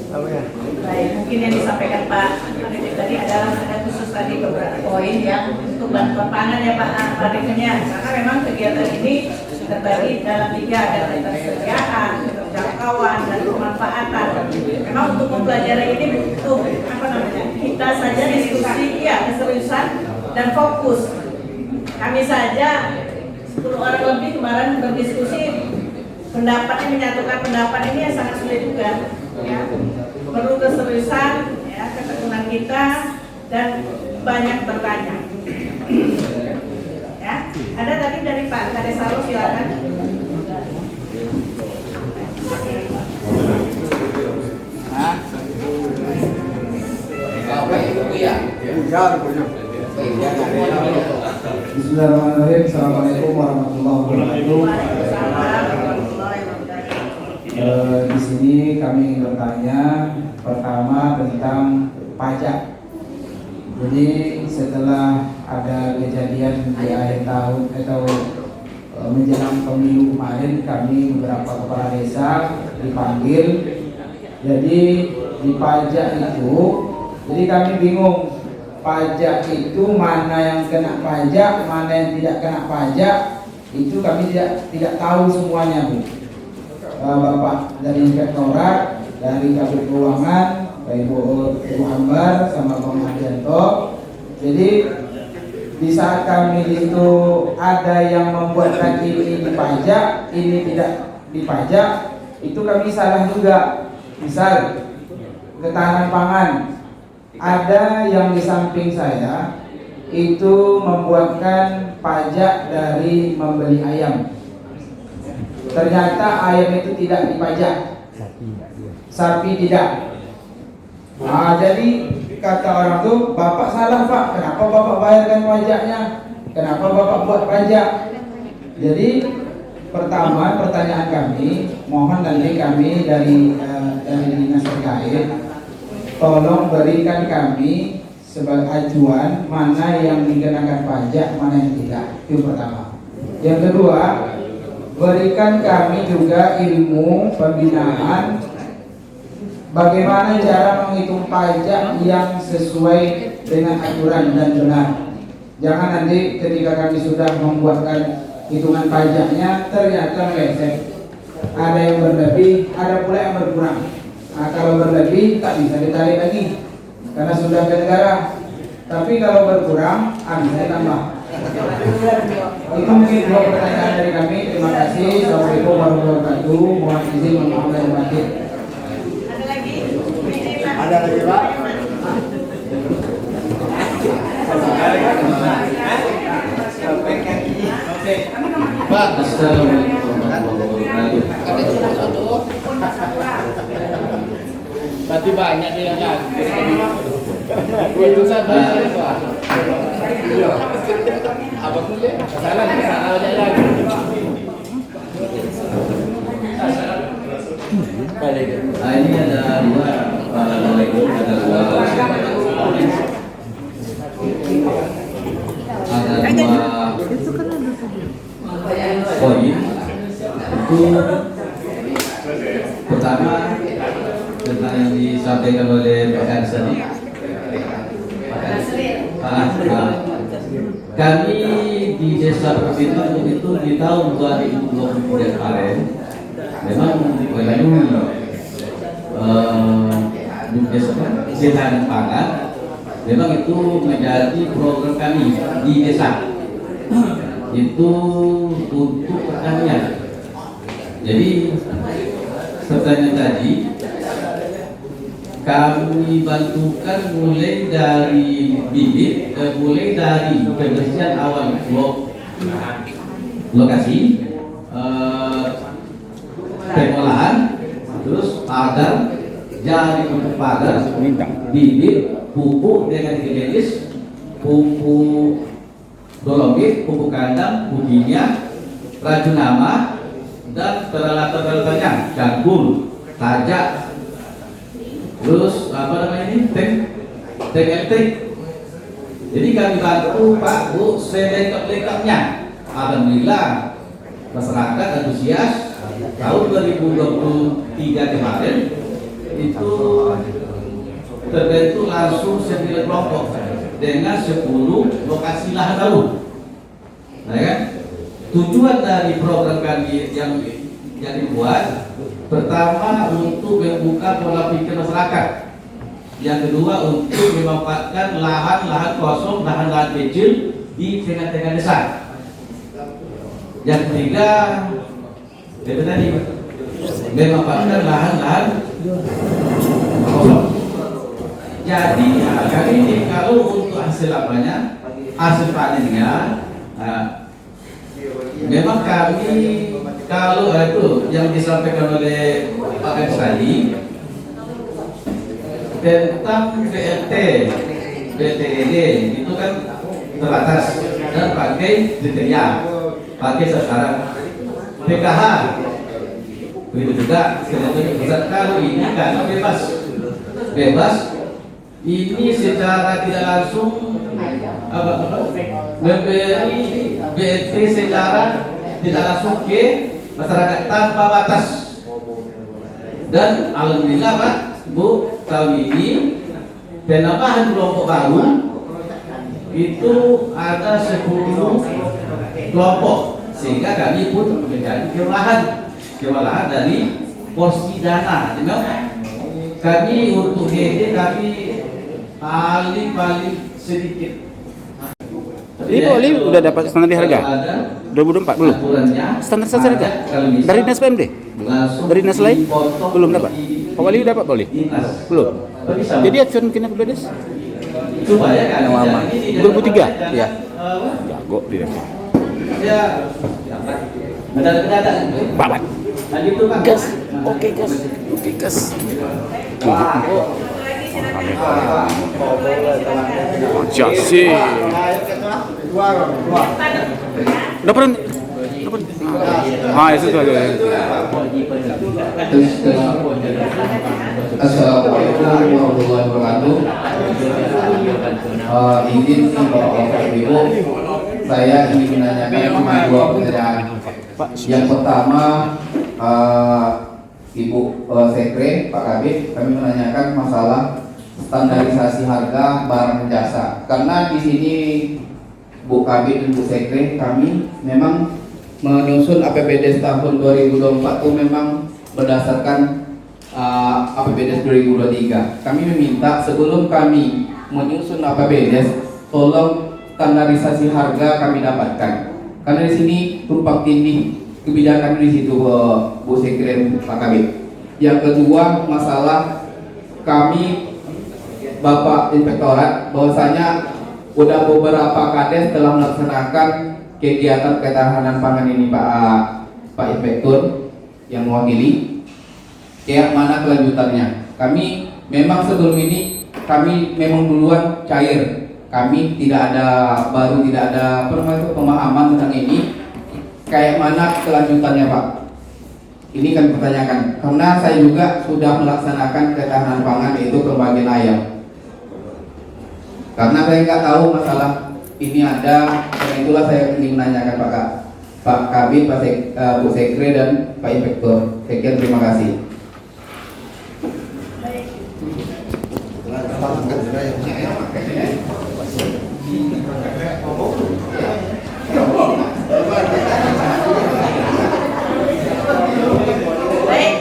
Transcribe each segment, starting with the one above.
Baik, mungkin yang disampaikan Pak Arifin tadi adalah ada khusus tadi beberapa poin yang untuk bantuan pangan ya Pak Arifin ya, karena memang kegiatan ini terbagi dalam 3, ada ketersediaan, keterjangkauan, dan pemanfaatan. Memang untuk mempelajari ini butuh kita saja diskusi ya, keseriusan dan fokus. Kami saja 10 orang lebih kemarin berdiskusi, pendapatnya menyatukan pendapat ini yang sangat sulit juga ya. Perlu keseriusan ya, ketekunan kita dan banyak bertanya ya. Ada tadi dari Pak Kadesaro, silakan. Bismillahirrahmanirrahim. Assalamualaikum warahmatullahi wabarakatuh. Di sini kami ingin bertanya pertama tentang pajak. Jadi setelah ada kejadian di akhir tahun atau menjelang pemilu kemarin, kami beberapa kepala desa dipanggil. Jadi di pajak itu, jadi kami bingung. Pajak itu mana yang kena pajak, mana yang tidak kena pajak, itu kami tidak tahu semuanya, Bu. Bapak dari Inspektorat, dari Kabin Keuangan, Ibu Ambar sama Bang Adianto. Jadi di saat kami itu ada yang membuatkan ini dipajak, ini tidak dipajak, itu kami salah juga. Misal ketahanan pangan, ada yang di samping saya itu membuatkan pajak dari membeli ayam. Ternyata ayam itu tidak dipajak, sapi tidak. Jadi kata orang tuh, Bapak salah Pak, kenapa Bapak bayarkan pajaknya? Kenapa Bapak buat pajak? Jadi pertama pertanyaan kami, mohon nanti kami dari dinas terkait tolong berikan kami sebagai acuan mana yang dikenakan pajak, mana yang tidak. Itu pertama. Yang kedua, berikan kami juga ilmu pembinaan bagaimana cara menghitung pajak yang sesuai dengan aturan dan benar. Jangan nanti ketika kami sudah membuatkan hitungan pajaknya ternyata meleset. Ada yang berlebih, ada pula yang berkurang. Nah, kalau berlebih tak bisa ditarik lagi karena sudah ke negara. Tapi kalau berkurang, bisa ditambah. Itu mungkin 2 pertanyaan dari kami. Terima kasih. Assalamualaikum warahmatullahi wabarakatuh. Mohon izin, mohon maaf lahir batin. Ada lagi? Ada lagi Pak? Pak, assalamualaikum warahmatullahi wabarakatuh. Berarti banyak dia yang kan? Itu sabar Pak. Apa boleh? Salah aja lagi. Nah, ini ada 2 Assalamualaikum, ada 2 poin. Itu pertama tentang yang disampaikan oleh Pak Haris tadi. Kami di Desa Perpitu itu di tahun 2023 kemarin memang melalui ketahanan pangan, memang itu menjadi program kami di desa itu untuk pertanian. Jadi pertanian tadi kami bantukan mulai dari bibit, mulai dari pembersihan awal lokasi, pengolahan, terus pagar, jari untuk pagar, bibit, pupuk dengan jenis pupuk dolomit, pupuk kandang, pupuk kimia, racun hama, dan peralatan-peralatannya, gangkul, tajak, terus apa namanya ini, tank elektrik. Jadi kami bantu Pak Bu selengkap-lengkapnya. Alhamdulillah masyarakat antusias. Tahun 2023 kemarin itu langsung 9 kelompok dengan 10 lokasi lahan baru. Nah, kan? Tujuan dari program kami yang dibuat, pertama untuk membuka pola pikir masyarakat, yang kedua untuk memanfaatkan lahan-lahan kosong, lahan-lahan kecil di tengah-tengah desa, yang ketiga itu tadi memanfaatkan lahan-lahan kosong. Jadi kali ini kalau untuk hasil apanya, hasil panennya, memang kami kalau itu yang disampaikan oleh Pak Kades tadi tentang BLT, BTED itu kan terbatas dan pakai kriteria, pakai sasaran PKH. Begitu juga kalau ini karena bebas ini secara tidak langsung memberi BLT secara tidak langsung ke masyarakat tanpa batas. Dan alhamdulillah Pak Bu, tahun ini penambahan kelompok baru itu ada 10 kelompok, sehingga kami pun menjadi kewalahan dari porsi dana. Kami untuk GD kami paling sedikit. Ini Pak Oli udah dapat standar harga 2024 belum? Standar harga dari Dinas PMD? Dari dinas lain? Belum dapat. Pak Wali dapat Pak Oli? Belum. Jadi acuan kena kebedes? Yang lama. 2003? Ya. Jago dia. Ya. Babat. Gas. Oke gas. Oke gas. Jasi. Udah pernah? Itu tuh aja. Assalamualaikum warahmatullahi wabarakatuh. Izin Bapak Ibu, saya ingin menanyakan cuma 2 pertanyaan. Yang pertama, Ibu Sekre, Pak Kabid, kami menanyakan masalah standarisasi harga barang dan jasa. Karena di sini Bu Kabid dan Bu Sekre, kami memang menyusun APBDes tahun 2024 itu memang berdasarkan APBDes 2023. Kami meminta sebelum kami menyusun APBDes, tolong standarisasi harga kami dapatkan. Karena di sini tumpang tindih kebijakan di situ Bu Sekre, Pak Kabid. Yang kedua, masalah kami Bapak Inspektorat bahwasanya udah beberapa kades telah melaksanakan kegiatan ketahanan pangan ini Pak Inspektur yang mewakili. Kayak mana kelanjutannya? Kami memang sebelum ini kami memang duluan cair. Kami tidak ada pemahaman tentang ini. Kayak mana kelanjutannya Pak? Ini kan pertanyakan. Karena saya juga sudah melaksanakan ketahanan pangan yaitu pembagian ayam. Karena saya nggak tahu masalah ini ada, karena itulah saya ingin menanyakan Pak Kabid, Bu Sekre dan Pak Inspektur. Sekian, terima kasih. Baik,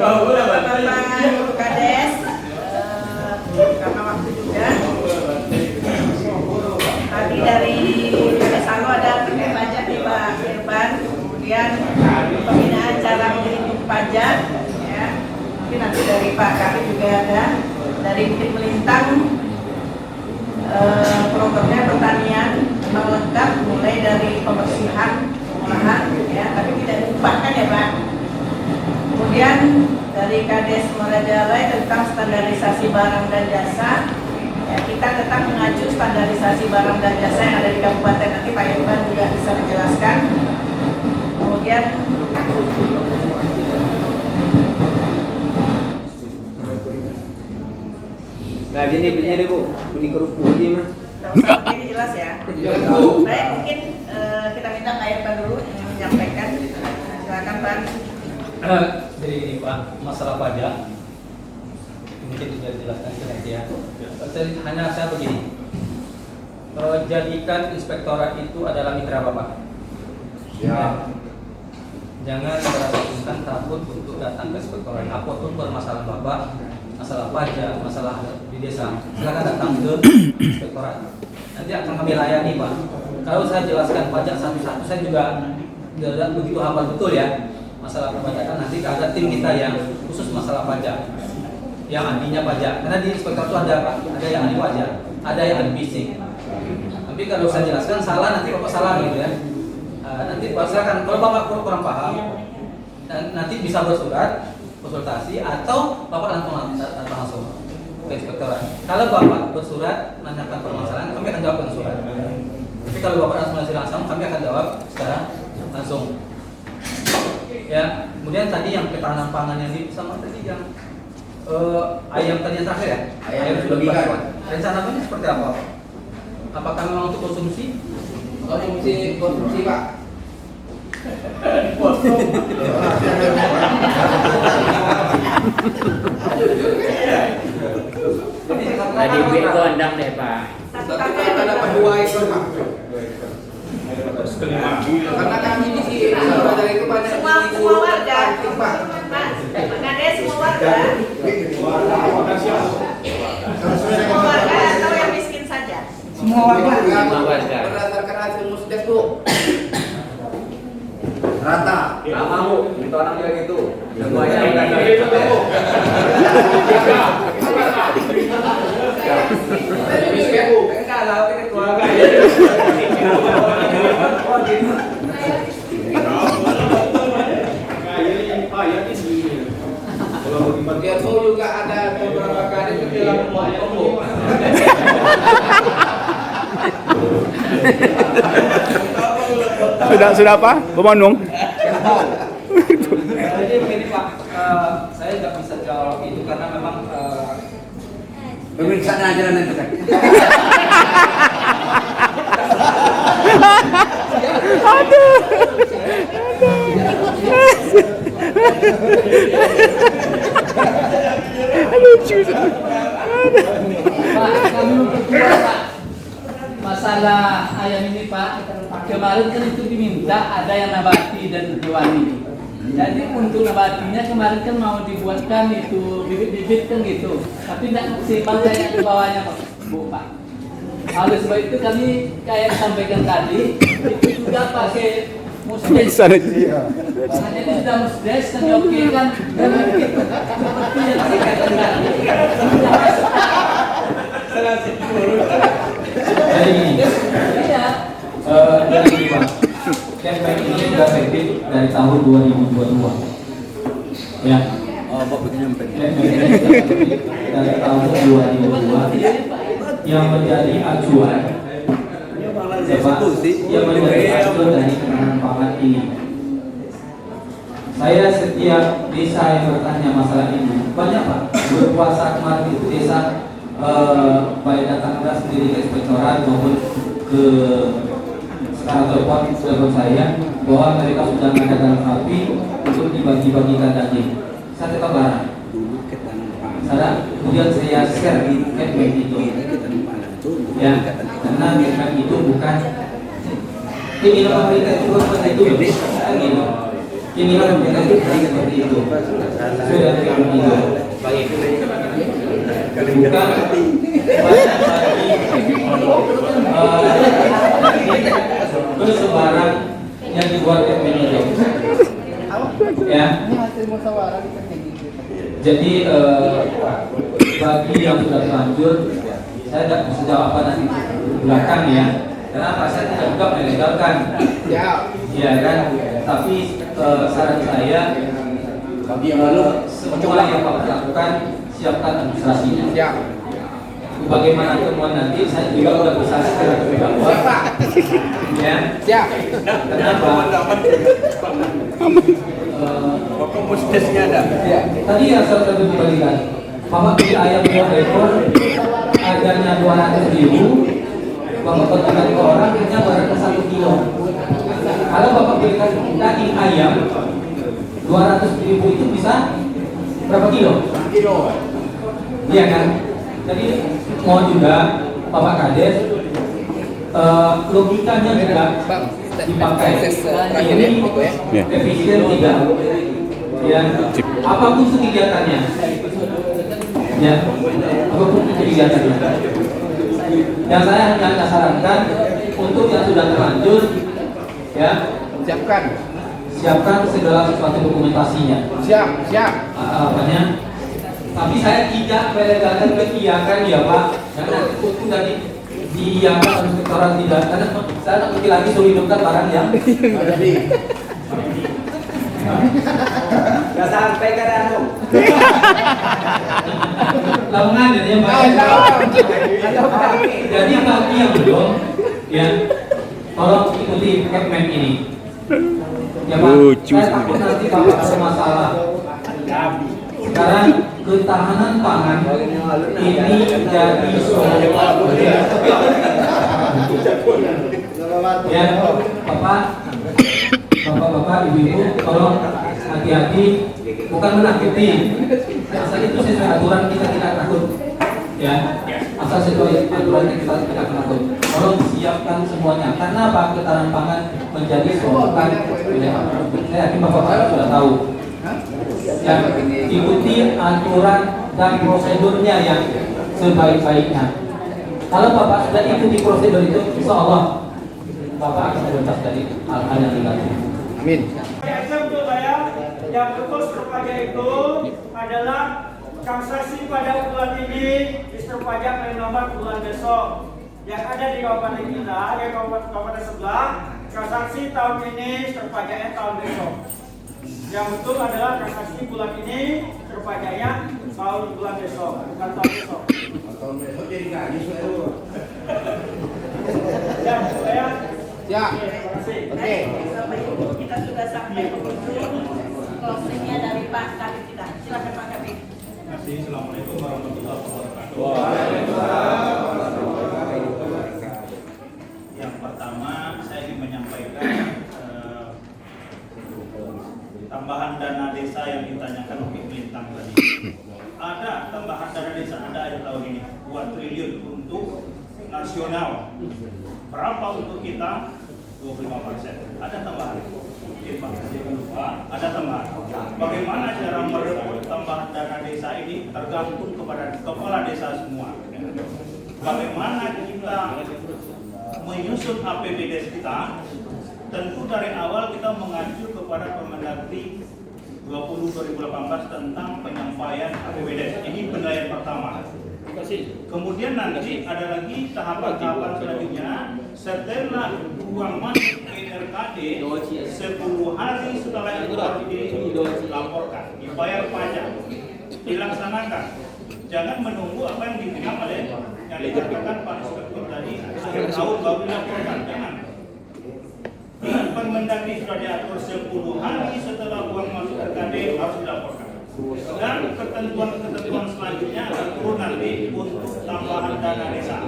Bapak Kades, karena waktu juga. Tadi dari Kades Salo ada terkait pajak nih Pak Irfan, kemudian pembinaan cara menghitung pajak, ya. Mungkin nanti dari Pak Kabid juga ada, dari Bukit Melintang. Programnya pertanian memang lengkap, mulai dari pembersihan, pengolahan, ya, tapi tidak dilupakan ya Pak. Kemudian dari Kades Merajalai tentang standarisasi barang dan jasa, ya, kita tetap mengacu standarisasi barang dan jasa yang ada di kabupaten. Nanti Pak Irfan juga bisa menjelaskan. Kemudian Nah, gini Bu, ini kerupuk ini mah. ini jelas ya. Baik, mungkin kita minta Pak Irfan dulu yang menyampaikan. Silakan Pak. Jadi ini Pak, masalah pajak ini sedikit dijelaskan nanti ya. Hanya saya begini, jadikan inspektorat itu adalah mitra Bapak. Ya. Jangan merasa sungkan takut untuk datang ke inspektorat. Apapun permasalahan Bapak, masalah pajak, masalah di desa, silakan datang ke inspektorat. Nanti akan kami layani Pak. Kalau saya jelaskan pajak satu-satu, saya juga tidak begitu hafal betul ya masalah perpajakan. Nanti ada tim kita yang khusus masalah pajak, yang ahlinya pajak. Karena di inspektor itu ada Pak, ada yang ahli pajak, ada yang ahli bisik. Tapi kalau saya jelaskan salah, nanti Bapak salah gitu ya. Nanti Bapak silakan, kalau Bapak kurang paham, nanti bisa bersurat, konsultasi, atau Bapak langsung ke inspektorat. Kalau Bapak bersurat menanyakan permasalahan, kami akan jawab dengan surat. Tapi kalau Bapak langsung, kami akan jawab secara langsung. Ya, kemudian tadi yang ketahanan pangan yang sama tadi yang ayam tadi yang terakhir ya, ayam sudah dibagikan. Rencananya seperti apa? Apakah memang untuk konsumsi? Konsumsi Pak. Tadi duit itu andang deh Pak. Ada dua ekor Pak. Karena kami di sini dari itu banyak Semua warga, Pak. Kades semua warga. Semua warga atau yang miskin saja? Semua warga. Semua warga. Berdasarkan hasil musdes Bu. Rata. Nggak mau, itu orang bilang gitu. Semuanya Semuanya udah gitu. Enggak lah, ini keluarga. Biarpun juga ada beberapa kali dalam kombo. Sudah apa? Pemanung? Jadi begini Pak, saya nggak bisa jawab itu karena memang pemeriksaan aja nanti kan. Lucu. Pak, kami memperkuat Pak masalah ayam ini Pak. Kemarin kan itu diminta ada yang nabati dan hewani. Jadi untuk nabatinya kemarin kan mau dibuatkan itu bibit-bibit kan gitu. Tapi tidak maksimal kayak di bawahnya Pak, Bu Pak. Oleh sebab itu kami kayak sampaikan tadi itu juga pakai musdes. Jadi sudah musdes kan oke kan dan mungkin seperti yang dikatakan tadi. jadi gini. Iya. Dari Pak, campaign ini sudah efektif dari tahun 2022. Ya. Oh, Bapak nyampe. Campaign ini sudah efektif dari tahun 2022 yang menjadi acuan. Yang menjadi acuan dari ketahanan pangan ini. Saya setiap desa yang bertanya masalah ini banyak Pak. Berpuasa kemarin itu desa baik datang sendiri ke inspektorat maupun ke sekarang telepon saya bahwa mereka sudah mengadakan sapi untuk dibagi-bagikan daging. Saya tetap larang. Kemudian saya share di campaign itu. Ya, karena campaign itu bukan keinginan pemerintah itu seperti itu, gitu. Keinginan pemerintah itu seperti itu. Sudah campaign itu. Bukan terus sembarang yang dibuat campaign itu. Ya. Jadi bagi yang sudah terlanjur, saya tidak bisa jawab apa nanti belakang ya. Karena apa, saya tidak juga melegalkan. Ya kan. Tapi saran saya semua yang Bapak lakukan siapkan administrasinya. Bagaimana temuan nanti saya juga udah bisa segera beritahu. Ya. Kenapa? Musdesnya ada. Ya. Tadi yang saya sudah dibagikan. Bapak beli ayam 2 ekor, harganya 200.000. Bapak bagikan ke orang hanya barangnya 1 kilo. Kalau Bapak belikan daging ayam 200.000 itu bisa berapa kilo? 1 kilo. Iya kan? Jadi mohon juga Bapak Kades, logikanya juga dipakai. Ini efisien tidak? Ya, apapun kegiatannya. Ya, apapun kegiatannya. Yang saya hanya sarankan untuk yang sudah terlanjur, ya, siapkan segala sesuatu dokumentasinya. Siap. Apanya? Tapi saya tidak melegalkan kegiatan ya Pak. Karena itu sudah diiakan orang tidak. Karena saya lagi suruh hidupkan barang yang Gak sampai ke danau. lamongan ya Pak. Jadi bagi yang belum, ya, tolong ikuti Kepmen ini. Ya Pak, saya takut nanti Bapak bermasalah. Sekarang ketahanan pangan ini jadi soal ya Bapak, Ibu-ibu, tolong hati-hati, bukan menakuti. Asal itu sesuai aturan kita tidak takut, ya. Asal sesuai aturan kita tidak takut. Tolong siapkan semuanya. Karena apa? Ketahanan pangan menjadi soal wilayah. Saya yakin Bapak sudah tahu. Ya, ikuti aturan dan prosedurnya yang sebaik-baiknya. Kalau Bapak sudah ikuti prosedur itu, insya Allah Bapak akan terbebas dari hal-hal yang negatif. Amin. Untuk saya, yang betul terpajak itu adalah transaksi pada bulan ini terpajak dari nomor bulan besok yang ada di kabupaten kita, yang kabupaten sebelah. Transaksi tahun ini terpajaknya tahun besok. Yang betul adalah transaksi bulan ini terpajaknya tahun bulan besok, bukan tahun besok. Tahun besok jadi gaji itu. Ya, saya. Ya. Terima kasih. Oke. Kita sudah sampai penghujung closingnya dari Pak Kabit kita. Silakan Pak Kabit. Terima kasih. Assalamualaikum warahmatullahi wabarakatuh. Yang pertama, saya ingin menyampaikan tambahan dana desa yang ditanyakan oleh Lintang tadi. Ada tambahan dana desa ada tahun ini 2 triliun untuk nasional. Berapa untuk kita? 25%. Ada tambahan. Ada tambahan. Bagaimana cara merebut tambahan dana desa ini tergantung kepada kepala desa semua. Bagaimana kita menyusun APBD kita? Tentu dari awal kita mengacu kepada Permendagri 20/2018 tentang penyampaian APBD. Ini penilaian pertama. Kemudian nanti ada lagi tahapan-tahapan selanjutnya. Setelah uang masuk ke RKD 10 hari setelah itu harus dilaporkan, dibayar pajak, dilaksanakan. Jangan menunggu apa yang dibilang oleh yang dikatakan Pak Inspektur tadi akhir tahun baru dilaporkan. Jangan. Di Permendagri sudah diatur 10 hari setelah uang masuk RKD harus dilaporkan. Dan ketentuan selanjutnya akan turun nanti untuk tambahan dana desa.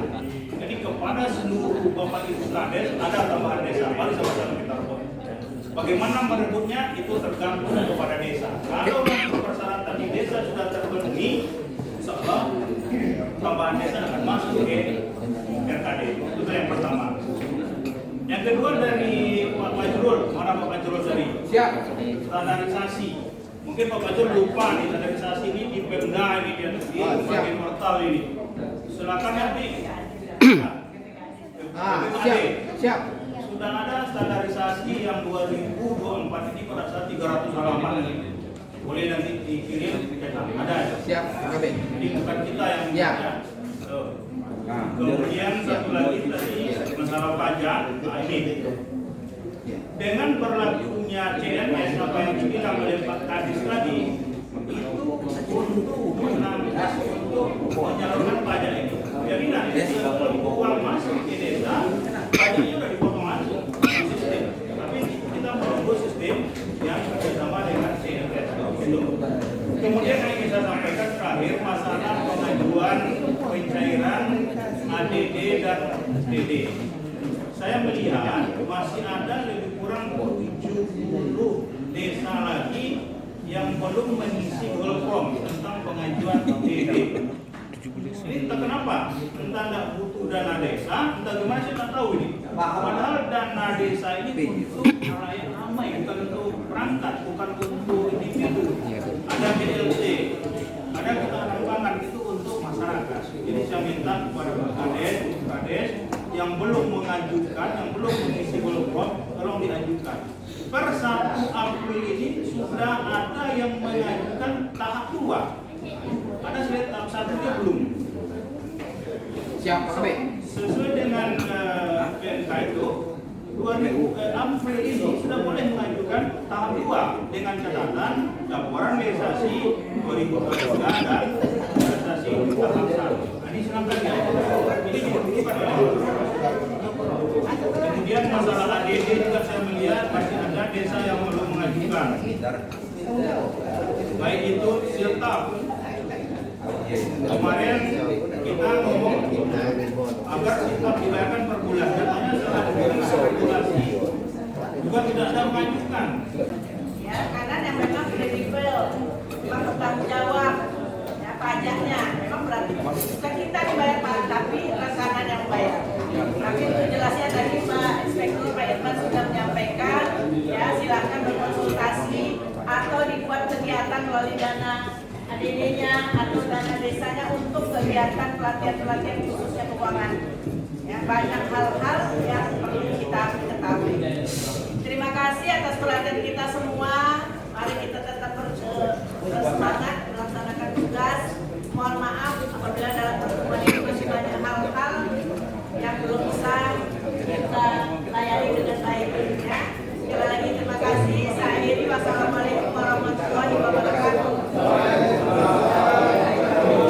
Jadi kepada seluruh Bapak Ibu Kades ada tambahan desa. Mari sama-sama kita rebut. Bagaimana merebutnya itu tergantung kepada desa. Kalau nanti persyaratan di desa sudah terpenuhi, insya Allah tambahan desa akan masuk ke RKD. Itu yang pertama. Yang kedua dari Pak Majrul, mana Pak Majrul tadi? Siap. Standarisasi. Mungkin Pak Majrul lupa nih standarisasi ini di Pemda ini dia di bagian portal ini. Silakan nanti. Siap. Sudah ada standarisasi yang 2024 ini pada saat 300 halaman ini. Boleh nanti dikirim ada. Siap. Jadi bukan kita yang kemudian satu lagi tadi masalah pajak. Nah ini dengan berlakunya CMS apa yang dibilang oleh Pak Kadis tadi itu untuk menyalurkan pajak ini. Jadi nanti kalau uang masuk ke desa pajaknya sudah dipotong langsung sistem. Tapi kita menunggu sistem yang bersama dengan CMS. Kemudian yang bisa sampaikan terakhir masalah pengajuan pencairan ADD dan DD. Saya melihat masih ada lebih kurang 70 desa lagi yang belum mengisi Google Form tentang pengajuan DD. Entah kenapa, entah tidak butuh dana desa, entah gimana saya tak tahu ini. Padahal dana desa ini untuk halayak ramai, bukan untuk perangkat, bukan untuk individu. Ada BLT, ada ketahanan pangan itu untuk masyarakat. Jadi saya minta kepada Pak Kades yang belum mengajukan, yang belum mengisi belum tolong diajukan. Per 1 April ini sudah ada yang mengajukan tahap 2. Ada sudah tahap 1 dia belum. Siapa KB? Sesuai dengan PMK itu 2000 April ini sudah boleh mengajukan tahap 2 dengan catatan laporan realisasi 2023 dan realisasi tahap 1. Ini silakan ya. Ini dibutuhkan oleh. Kemudian masalah ADD juga saya melihat masih ada desa yang belum mengajukan. Baik itu siltap. Kemarin kita ngomong agar siltap dibayarkan per bulan. Katanya setelah regulasi juga tidak ada mengajukan. Ya, karena yang memang kredibel, memang bertanggung jawab, ya pajaknya memang berarti bukan kita dibayar Pak, tapi resanan yang bayar. Tapi itu jelasnya tadi Pak Inspektur Pak Irman sudah menyampaikan, ya silakan berkonsultasi atau dibuat kegiatan melalui dana ADD-nya atau dana desanya untuk kegiatan pelatihan khususnya keuangan. Ya, banyak hal-hal yang perlu kita ketahui. Terima kasih atas perhatian kita semua. Mari kita tetap bersemangat melaksanakan tugas.